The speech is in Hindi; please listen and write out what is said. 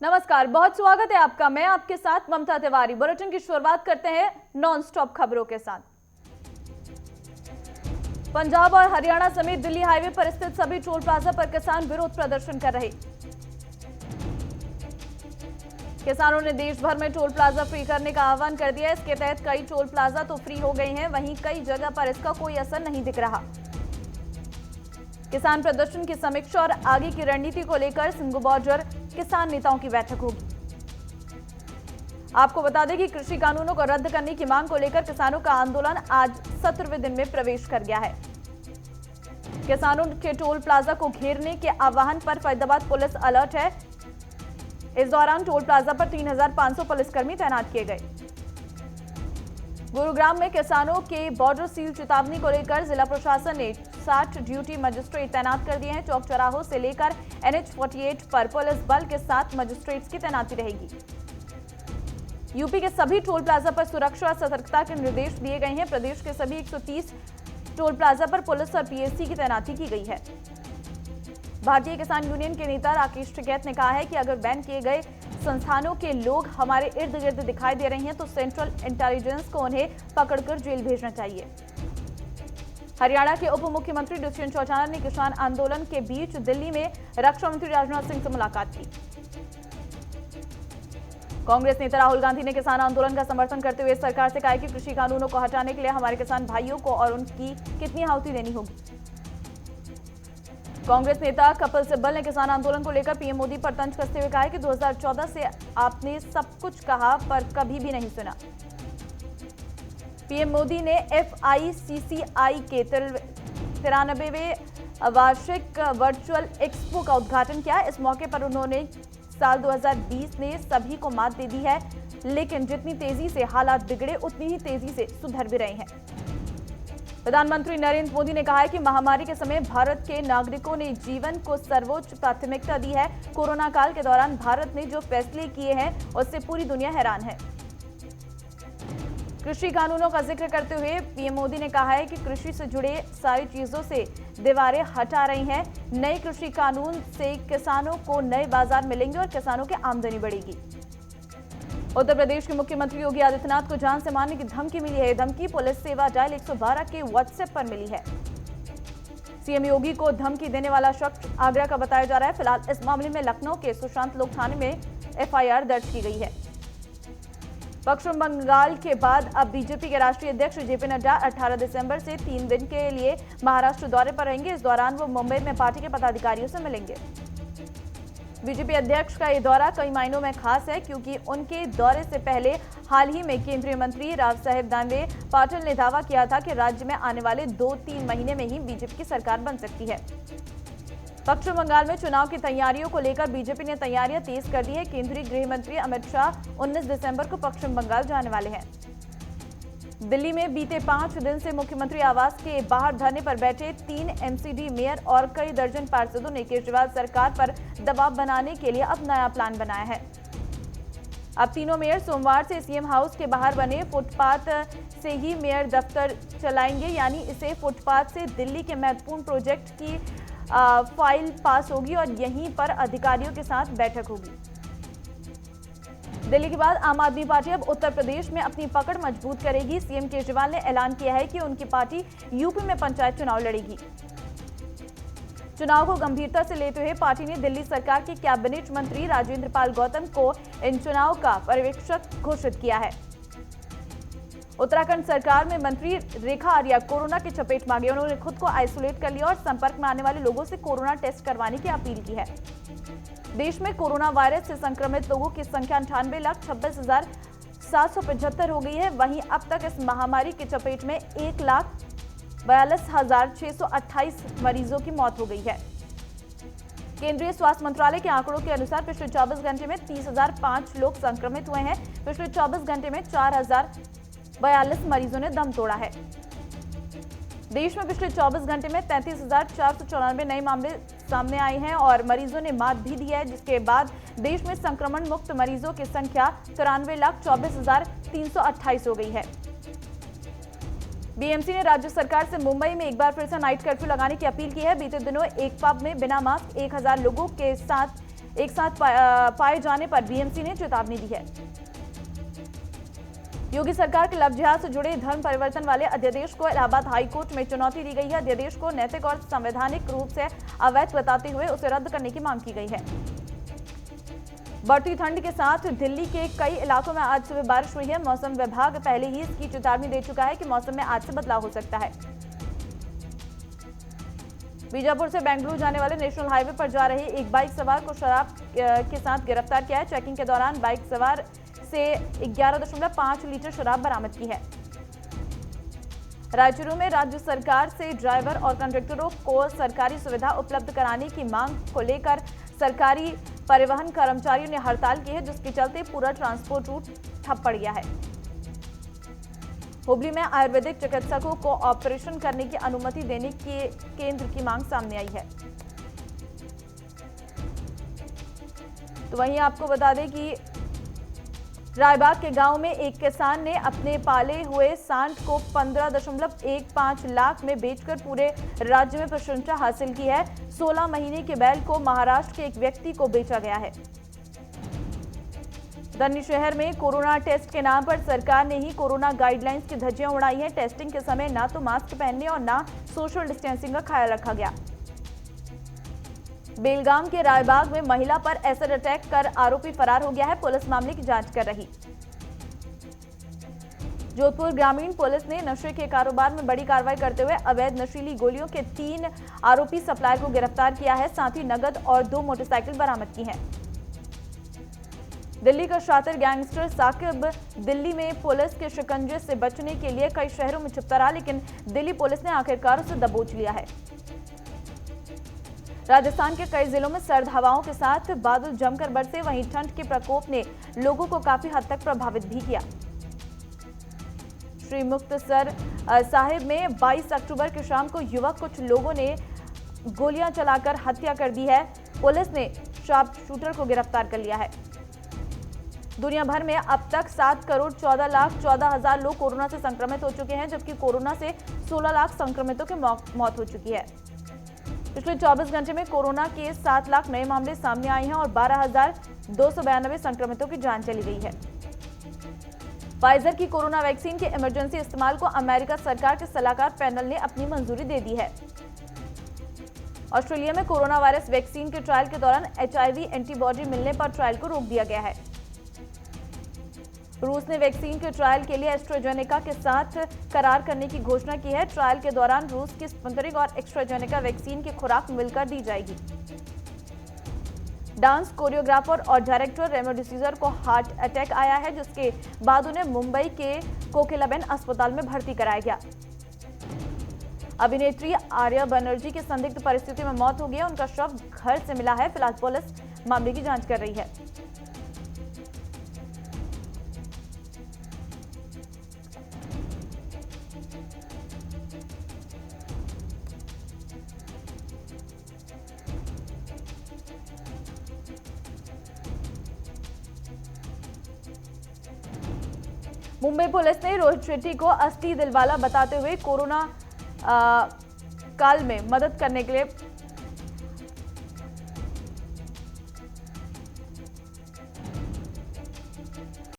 नमस्कार, बहुत स्वागत है आपका। मैं आपके साथ ममता तिवारी। बुलेटिन की शुरुआत करते हैं नॉन स्टॉप खबरों के साथ। पंजाब और हरियाणा समेत दिल्ली हाईवे पर स्थित सभी टोल प्लाजा पर किसान विरोध प्रदर्शन कर रहे। किसानों ने देश भर में टोल प्लाजा फ्री करने का आह्वान कर दिया। इसके तहत कई टोल प्लाजा तो फ्री हो गए हैं, वहीं कई जगह पर इसका कोई असर नहीं दिख रहा। किसान प्रदर्शन की समीक्षा और आगे की रणनीति को लेकर सिंघू बॉर्डर किसान नेताओं की बैठक होगी। आपको बता दें कि कृषि कानूनों को रद्द करने की मांग को लेकर किसानों का आंदोलन आज 17वें दिन में प्रवेश कर गया है। किसानों के टोल प्लाजा को घेरने के आह्वान पर फरीदाबाद पुलिस अलर्ट है। इस दौरान टोल प्लाजा पर 3500 पुलिसकर्मी तैनात किए गए। गुरुग्राम में किसानों के बॉर्डर सील चेतावनी को लेकर जिला प्रशासन ने 60 ड्यूटी मजिस्ट्रेट तैनात कर दिए हैं। चौक चौराहों से लेकर NH-48 पर पुलिस बल के साथ मजिस्ट्रेट्स की तैनाती रहेगी। यूपी के सभी टोल प्लाजा पर सुरक्षा और सतर्कता के निर्देश दिए गए हैं। प्रदेश के सभी 130 टोल प्लाजा पर पुलिस और PSC की तैनाती की गई है। भारतीय किसान यूनियन के नेता राकेश टिकैत ने कहा है कि अगर बैन किए गए संस्थानों के लोग हमारे इर्द गिर्द दिखाई दे रहे हैं तो सेंट्रल इंटेलिजेंस को उन्हें पकड़कर जेल भेजना चाहिए। हरियाणा के उप मुख्यमंत्री दुष्यंत चौटाला ने किसान आंदोलन के बीच दिल्ली में रक्षा मंत्री राजनाथ सिंह से मुलाकात की। कांग्रेस नेता राहुल गांधी ने किसान आंदोलन का समर्थन करते हुए सरकार से कहा कि कृषि कानूनों को हटाने के लिए हमारे किसान भाइयों को और उनकी कितनी आहुति देनी होगी। कांग्रेस नेता कपिल सिब्बल ने किसान आंदोलन को लेकर पीएम मोदी पर तंज कसते हुए कहा है कि 2014 से आपने सब कुछ कहा पर कभी भी नहीं सुना। पीएम मोदी ने FICCI के 93वें वार्षिक वर्चुअल एक्सपो का उद्घाटन किया। इस मौके पर उन्होंने साल 2020 ने सभी को मात दे दी है, लेकिन जितनी तेजी से हालात बिगड़े उतनी ही तेजी से सुधर भी रहे हैं। प्रधानमंत्री नरेंद्र मोदी ने कहा है कि महामारी के समय भारत के नागरिकों ने जीवन को सर्वोच्च प्राथमिकता दी है। कोरोना काल के दौरान भारत ने जो फैसले किए हैं उससे पूरी दुनिया हैरान है। कृषि कानूनों का जिक्र करते हुए पीएम मोदी ने कहा है कि कृषि से जुड़े सारी चीजों से दीवारें हटा रही हैं। नए कृषि कानून से किसानों को नए बाजार मिलेंगे और किसानों की आमदनी बढ़ेगी। उत्तर प्रदेश के मुख्यमंत्री योगी आदित्यनाथ को जान से मारने की धमकी मिली है। धमकी पुलिस सेवा डायल 112 के व्हाट्सएप पर मिली है। सीएम योगी को धमकी देने वाला शख्स आगरा का बताया जा रहा है। फिलहाल इस मामले में लखनऊ के सुशांत लोक थाने में FIR दर्ज की गई है। पश्चिम बंगाल के बाद अब बीजेपी के राष्ट्रीय अध्यक्ष JP नड्डा 18 दिसंबर से 3 दिन के लिए महाराष्ट्र दौरे पर रहेंगे। इस दौरान वो मुंबई में पार्टी के पदाधिकारियों से मिलेंगे। बीजेपी अध्यक्ष का ये दौरा कई मायनों में खास है, क्योंकि उनके दौरे से पहले हाल ही में केंद्रीय मंत्री राव साहेब दानवे पाटिल ने दावा किया था कि राज्य में आने वाले 2-3 महीने में ही बीजेपी की सरकार बन सकती है। पश्चिम बंगाल में चुनाव की तैयारियों को लेकर बीजेपी ने तैयारियां तेज कर दी है। केंद्रीय गृह मंत्री अमित शाह 19 दिसंबर को पश्चिम बंगाल जाने वाले हैं। दिल्ली में बीते 5 दिन से मुख्यमंत्री आवास के बाहर धरने पर बैठे 3 MCD मेयर और कई दर्जन पार्षदों ने केजरीवाल सरकार पर दबाव बनाने के लिए अब नया प्लान बनाया है। अब तीनों मेयर सोमवार से सीएम हाउस के बाहर बने फुटपाथ से ही मेयर दफ्तर चलाएंगे, यानी इसे फुटपाथ से दिल्ली के महत्वपूर्ण प्रोजेक्ट की फाइल पास होगी और यहीं पर अधिकारियों के साथ बैठक होगी। दिल्ली के बाद आम आदमी पार्टी अब उत्तर प्रदेश में अपनी पकड़ मजबूत करेगी। सीएम केजरीवाल ने ऐलान किया है कि उनकी पार्टी यूपी में पंचायत चुनाव लड़ेगी। चुनाव को गंभीरता से लेते हुए पार्टी ने दिल्ली सरकार के कैबिनेट मंत्री राजेंद्र पाल गौतम को इन चुनाव का पर्यवेक्षक घोषित किया है। उत्तराखंड सरकार में मंत्री रेखा आर्या कोरोना की चपेट में आ गए। उन्होंने खुद को आइसोलेट कर लिया और संपर्क में आने वाले लोगों से कोरोना टेस्ट करवाने की अपील की है। देश में कोरोना वायरस से संक्रमित लोगों की संख्या 98,26,775 हो गई है। वहीं अब तक इस महामारी की चपेट में 1,42,628 मरीजों की मौत हो गई है। केंद्रीय स्वास्थ्य मंत्रालय के आंकड़ों के अनुसार पिछले 24 घंटे में 30,005 लोग संक्रमित हुए हैं। पिछले 24 घंटे में 4,042 मरीजों ने दम तोड़ा है। देश में पिछले 24 घंटे में 33,494 नए मामले सामने आए हैं और मरीजों ने मात भी दी है, जिसके बाद देश में संक्रमण मुक्त मरीजों की संख्या 93,24,328 हो गई है। बीएमसी ने राज्य सरकार से मुंबई में एक बार फिर से नाइट कर्फ्यू लगाने की अपील की है। बीते दिनों एक पब में बिना मास्क 1,000 लोगों के साथ एक साथ पाए जाने पर बीएमसी ने चेतावनी दी है। योगी सरकार के लव जिहाद से जुड़े धर्म परिवर्तन वाले अध्यादेश को इलाहाबाद हाई कोर्ट में चुनौती दी गई है। अध्यादेश को नैतिक और संवैधानिक रूप से अवैध बताते हुए उसे रद्द करने की मांग की गई है। बढ़ती ठंड के साथ दिल्ली के कई इलाकों में आज सुबह बारिश हुई है। मौसम विभाग पहले ही इसकी चेतावनी दे चुका है कि मौसम में आज से बदलाव हो सकता है। बीजापुर से बेंगलुरु जाने वाले नेशनल हाईवे पर जा रहे एक बाइक सवार को शराब के साथ गिरफ्तार किया है। चेकिंग के दौरान बाइक सवार से 11.5 लीटर शराब बरामद की है। रायचूरू में राज्य सरकार से ड्राइवर और कंडक्टरों को सरकारी सुविधा उपलब्ध कराने की मांग को लेकर सरकारी परिवहन कर्मचारियों ने हड़ताल की है, जिसके चलते पूरा ट्रांसपोर्ट रूट ठप पड़ गया है। हुबली में आयुर्वेदिक चिकित्सकों को ऑपरेशन करने की अनुमति देने की केंद्र की मांग सामने आई है। तो वहीं आपको बता दें कि रायबाग के गांव में एक किसान ने अपने पाले हुए सांड को 15.15 लाख में बेचकर पूरे राज्य में प्रशंसा हासिल की है। 16 महीने के बैल को महाराष्ट्र के एक व्यक्ति को बेचा गया है। दन्नी शहर में कोरोना टेस्ट के नाम पर सरकार ने ही कोरोना गाइडलाइंस की धज्जियां उड़ाई हैं। टेस्टिंग के समय ना तो मास्क पहनने और ना सोशल डिस्टेंसिंग का ख्याल रखा गया। बेलगाम के रायबाग में महिला पर एसिड अटैक कर आरोपी फरार हो गया है। पुलिस मामले की जांच कर रही। जोधपुर ग्रामीण पुलिस ने नशे के कारोबार में बड़ी कार्रवाई करते हुए अवैध नशीली गोलियों के 3 आरोपी सप्लायर को गिरफ्तार किया है। साथ ही नगद और 2 मोटरसाइकिल बरामद की हैं। दिल्ली का शातिर गैंगस्टर साकिब दिल्ली में पुलिस के शिकंजे से बचने के लिए कई शहरों में छिपता रहा, लेकिन दिल्ली पुलिस ने आखिरकार उसे दबोच लिया है। राजस्थान के कई जिलों में सर्द हवाओं के साथ बादल जमकर बरसे, वहीं ठंड के प्रकोप ने लोगों को काफी हद तक प्रभावित भी किया। श्री मुक्तसर साहिब में 22 अक्टूबर की शाम को युवक कुछ लोगों ने गोलियां चलाकर हत्या कर दी है। पुलिस ने शार्प शूटर को गिरफ्तार कर लिया है। दुनिया भर में अब तक 7,14,14,000 लोग कोरोना से संक्रमित हो चुके हैं, जबकि कोरोना से 16 लाख संक्रमितों की मौत हो चुकी है। पिछले 24 घंटे में कोरोना के 7 लाख नए मामले सामने आए हैं और 12,292 संक्रमितों की जान चली गई है। फाइजर की कोरोना वैक्सीन के इमरजेंसी इस्तेमाल को अमेरिका सरकार के सलाहकार पैनल ने अपनी मंजूरी दे दी है। ऑस्ट्रेलिया में कोरोना वायरस वैक्सीन के ट्रायल के दौरान HIV एंटीबॉडी मिलने पर ट्रायल को रोक दिया गया है। रूस ने वैक्सीन के ट्रायल के लिए एस्ट्राजेनेका के साथ करार करने की घोषणा की है। ट्रायल के दौरान रूस की स्पुतनिक और एस्ट्राजेनेका वैक्सीन की खुराक मिलकर दी जाएगी। डांस कोरियोग्राफर और डायरेक्टर रेमो डिसूजा को हार्ट अटैक आया है, जिसके बाद उन्हें मुंबई के कोकिलाबेन अस्पताल में भर्ती कराया गया। अभिनेत्री आर्या बनर्जी की संदिग्ध परिस्थिति में मौत हो गई है। उनका शव घर से मिला है। फिलहाल पुलिस मामले की जांच कर रही है। मुंबई पुलिस ने रोहित शेट्टी को असली दिलवाला बताते हुए कोरोना काल में मदद करने के लिए